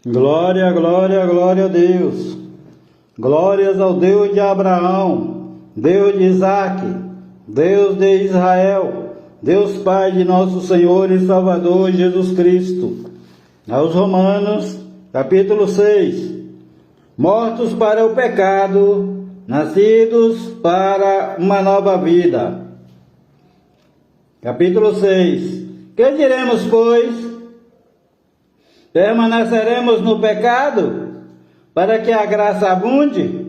Glória, glória, glória a Deus. Glórias ao Deus de Abraão, Deus de Isaque, Deus de Israel, Deus Pai de nosso Senhor e Salvador Jesus Cristo. Aos Romanos, capítulo 6. Mortos para o pecado, nascidos para uma nova vida. Capítulo 6. Que diremos, pois? Permaneceremos no pecado para que a graça abunde?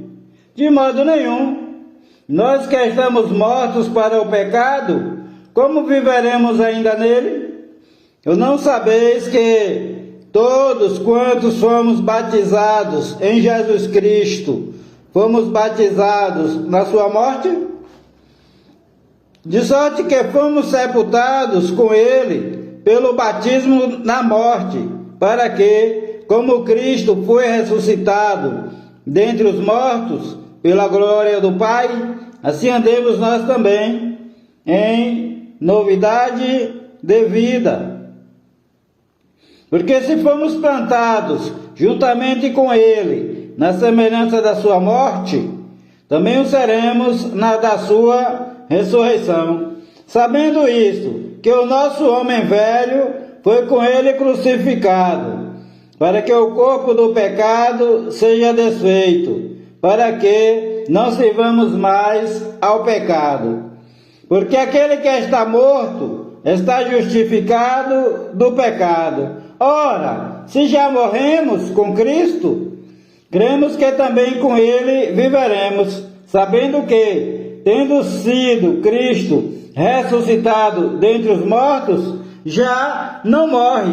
De modo nenhum. Nós que estamos mortos para o pecado, como viveremos ainda nele? Ou não sabeis que todos quantos fomos batizados em Jesus Cristo, fomos batizados na sua morte? De sorte que fomos sepultados com ele pelo batismo na morte, para que, como Cristo foi ressuscitado dentre os mortos, pela glória do Pai, assim andemos nós também em novidade de vida. Porque se fomos plantados juntamente com Ele na semelhança da sua morte, também o seremos na da sua ressurreição. Sabendo isto, que o nosso homem velho foi com ele crucificado, para que o corpo do pecado seja desfeito, para que não sirvamos mais ao pecado. Porque aquele que está morto está justificado do pecado. Ora, se já morremos com Cristo, cremos que também com ele viveremos, sabendo que, tendo sido Cristo ressuscitado dentre os mortos, já não morre.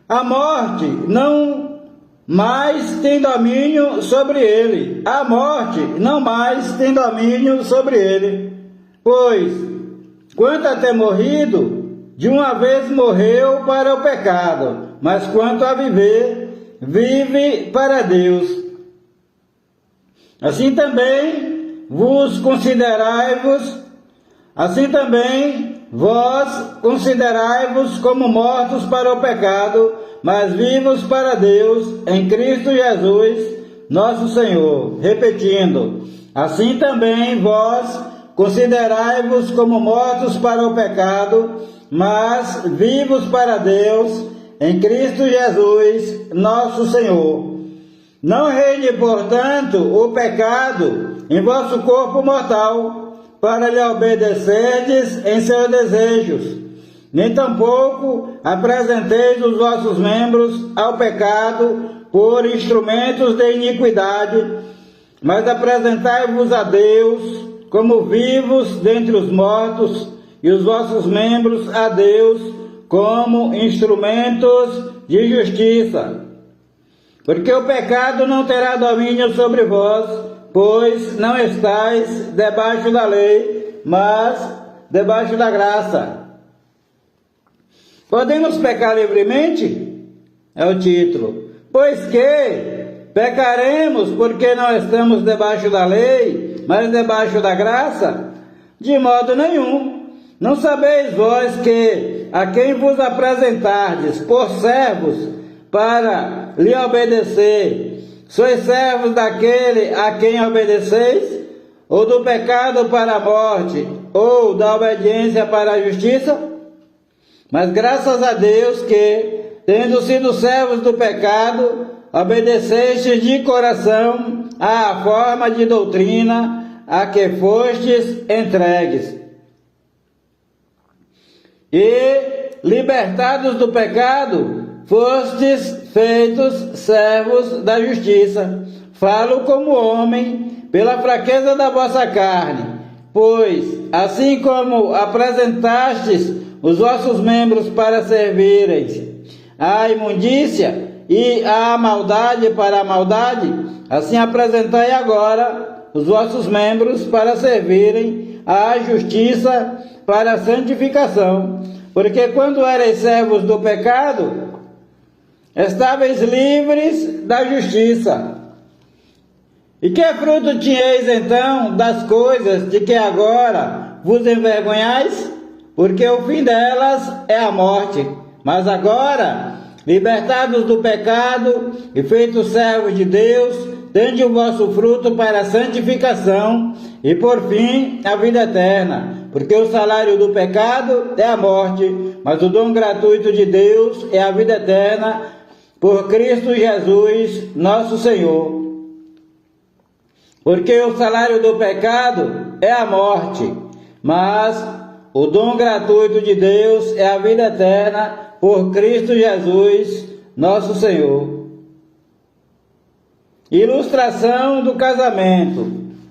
A morte não mais tem domínio sobre ele. A morte não mais tem domínio sobre ele. Pois, quanto a ter morrido, de uma vez morreu para o pecado, mas quanto a viver, vive para Deus. Assim também vos considerai-vos, assim também vós considerai-vos como mortos para o pecado, mas vivos para Deus em Cristo Jesus, nosso Senhor. Repetindo, assim também vós considerai-vos como mortos para o pecado, mas vivos para Deus em Cristo Jesus, nosso Senhor. Não reine, portanto, o pecado em vosso corpo mortal, para lhe obedecerdes em seus desejos, nem tampouco apresenteis os vossos membros ao pecado por instrumentos de iniquidade, mas apresentai-vos a Deus como vivos dentre os mortos, e os vossos membros a Deus como instrumentos de justiça. Porque o pecado não terá domínio sobre vós, pois não estáis debaixo da lei, mas debaixo da graça. Podemos pecar livremente? É o título. Pois que pecaremos porque não estamos debaixo da lei, mas debaixo da graça? De modo nenhum. Não sabeis vós que a quem vos apresentardes por servos para lhe obedecer, sois servos daquele a quem obedeceis, ou do pecado para a morte, ou da obediência para a justiça? Mas graças a Deus que, tendo sido servos do pecado, obedecestes de coração à forma de doutrina a que fostes entregues. E, libertados do pecado, fostes feitos servos da justiça. Falo como homem, pela fraqueza da vossa carne, pois, assim como apresentastes os vossos membros para servirem à imundícia e à maldade para a maldade, assim apresentai agora os vossos membros para servirem à justiça para a santificação. Porque quando erais servos do pecado, estáveis livres da justiça. E que fruto tinhais então das coisas de que agora vos envergonhais? Porque o fim delas é a morte. Mas agora libertados do pecado e feitos servos de Deus, tende o vosso fruto para a santificação e, por fim, a vida eterna. Porque o salário do pecado é a morte, mas o dom gratuito de Deus é a vida eterna, por Cristo Jesus, nosso Senhor. Porque o salário do pecado é a morte, mas o dom gratuito de Deus é a vida eterna, por Cristo Jesus, nosso Senhor. Ilustração do casamento,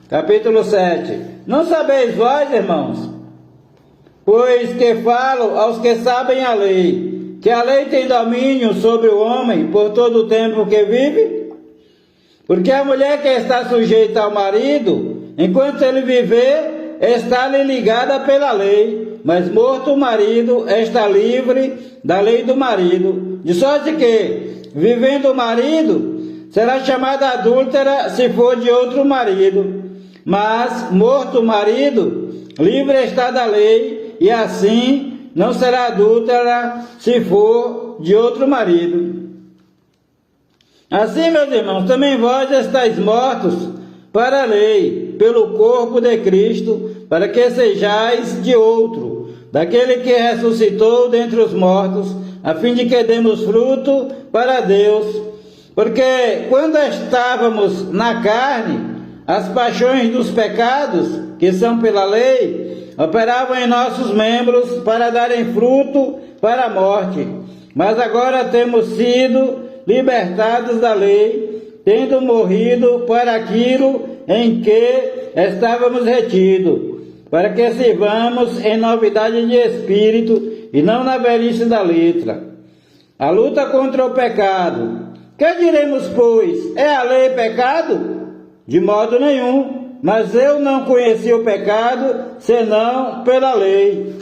capítulo 7. Não sabeis vós, irmãos, pois que falo aos que sabem a lei, que a lei tem domínio sobre o homem por todo o tempo que vive? Porque a mulher que está sujeita ao marido, enquanto ele viver, está-lhe ligada pela lei, mas morto o marido, está livre da lei do marido. De sorte que, vivendo o marido, será chamada adúltera se for de outro marido. Mas, morto o marido, livre está da lei, e assim não será adúltera se for de outro marido. Assim, meus irmãos, também vós estáis mortos para a lei, pelo corpo de Cristo, para que sejais de outro, daquele que ressuscitou dentre os mortos, a fim de que demos fruto para Deus. Porque quando estávamos na carne, as paixões dos pecados, que são pela lei, operavam em nossos membros para darem fruto para a morte. Mas agora temos sido libertados da lei, tendo morrido para aquilo em que estávamos retidos, para que sirvamos em novidade de espírito e não na velhice da letra. A luta contra o pecado. Que diremos, pois? É a lei pecado? De modo nenhum, mas eu não conheci o pecado, senão pela lei.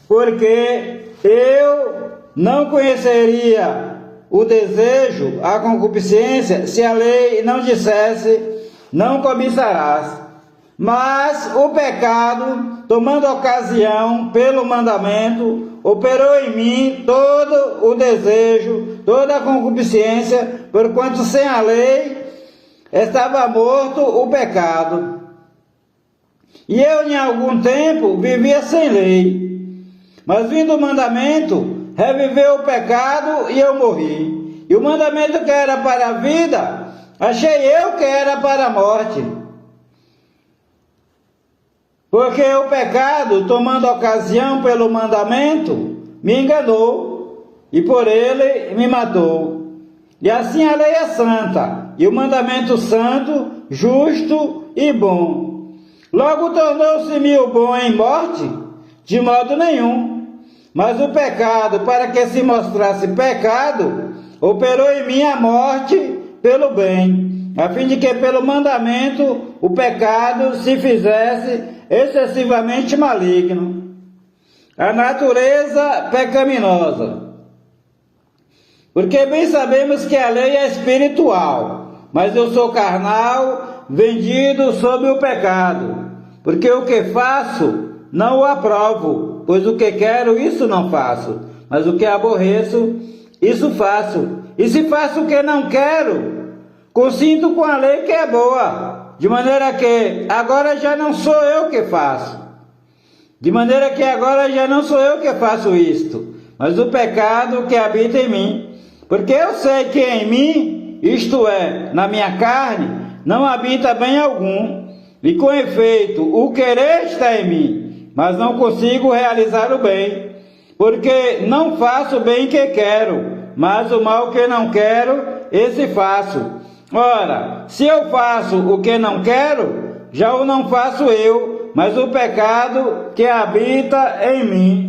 Porque eu não conheceria o desejo, a concupiscência, se a lei não dissesse, não cobiçarás. Mas o pecado, tomando ocasião pelo mandamento, operou em mim todo o desejo, toda a concupiscência, porquanto sem a lei estava morto o pecado. E eu, em algum tempo, vivia sem lei. Mas vindo o mandamento, reviveu o pecado e eu morri. E o mandamento que era para a vida, achei eu que era para a morte. Porque o pecado, tomando ocasião pelo mandamento, me enganou, e por ele me matou. E assim a lei é santa, e o mandamento santo, justo e bom. Logo tornou-se-me o bom em morte? De modo nenhum. Mas o pecado, para que se mostrasse pecado, operou em mim a morte pelo bem, a fim de que pelo mandamento o pecado se fizesse excessivamente maligno. A natureza pecaminosa. Porque bem sabemos que a lei é espiritual, mas eu sou carnal, vendido sob o pecado. Porque o que faço, não o aprovo, pois o que quero, isso não faço, mas o que aborreço, isso faço. E se faço o que não quero, consinto com a lei que é boa, de maneira que agora já não sou eu que faço. De maneira que agora já não sou eu que faço isto, mas o pecado que habita em mim. Porque eu sei que em mim, isto é, na minha carne, não habita bem algum. E com efeito, o querer está em mim, mas não consigo realizar o bem. Porque não faço o bem que quero, mas o mal que não quero, esse faço. Ora, se eu faço o que não quero, já o não faço eu, mas o pecado que habita em mim.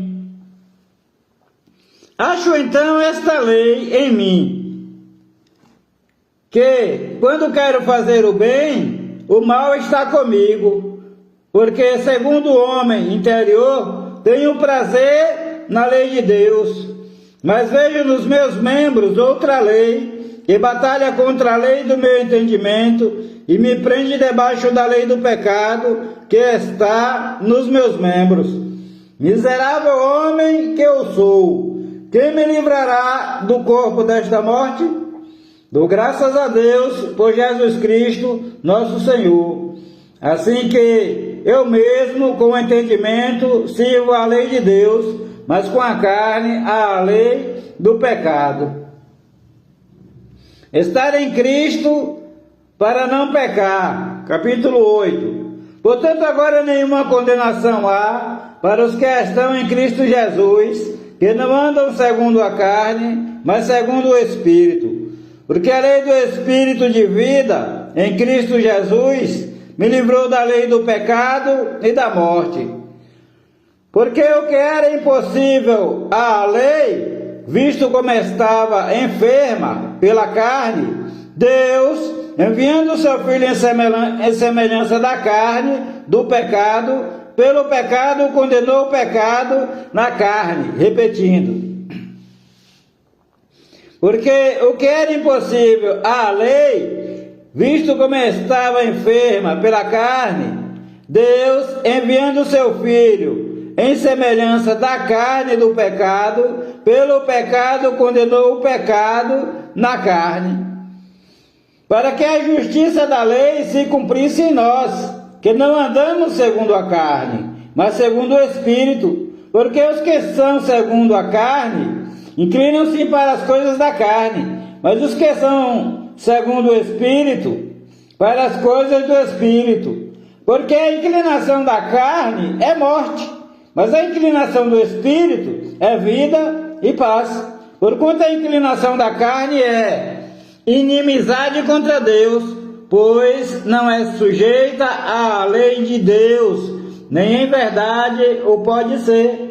Acho então esta lei em mim, que quando quero fazer o bem, o mal está comigo, porque segundo o homem interior, tenho prazer na lei de Deus, mas vejo nos meus membros outra lei, que batalha contra a lei do meu entendimento e me prende debaixo da lei do pecado que está nos meus membros. Miserável homem que eu sou, quem me livrará do corpo desta morte? Dou graças a Deus por Jesus Cristo, nosso Senhor. Assim que eu mesmo, com o entendimento, sirvo a lei de Deus, mas com a carne, a lei do pecado. Estar em Cristo para não pecar. Capítulo 8. Portanto, agora nenhuma condenação há para os que estão em Cristo Jesus, que não andam segundo a carne, mas segundo o Espírito. Porque a lei do Espírito de vida em Cristo Jesus me livrou da lei do pecado e da morte. Porque o que era impossível à lei, visto como estava enferma pela carne, Deus, enviando o seu Filho em semelhança da carne, do pecado, pelo pecado condenou o pecado na carne, repetindo. Porque o que era impossível à lei, visto como estava enferma pela carne, Deus, enviando o seu Filho em semelhança da carne do pecado, pelo pecado condenou o pecado na carne, para que a justiça da lei se cumprisse em nós, que não andamos segundo a carne, mas segundo o Espírito, porque os que são segundo a carne inclinam-se para as coisas da carne, mas os que são segundo o Espírito, para as coisas do Espírito. Porque a inclinação da carne é morte, mas a inclinação do Espírito é vida e paz. Porquanto a inclinação da carne é inimizade contra Deus, pois não é sujeita à lei de Deus, nem em verdade o pode ser.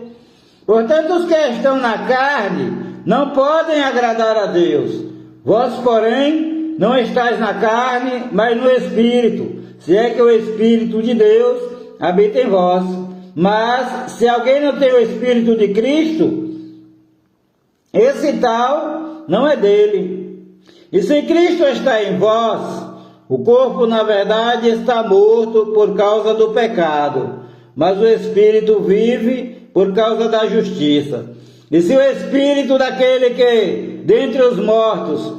Portanto, os que estão na carne não podem agradar a Deus. Vós, porém, não estáis na carne, mas no Espírito, se é que o Espírito de Deus habita em vós. Mas, se alguém não tem o Espírito de Cristo, esse tal não é dele. E se Cristo está em vós, o corpo, na verdade, está morto por causa do pecado, mas o Espírito vive por causa da justiça. E se o Espírito daquele que, dentre os mortos,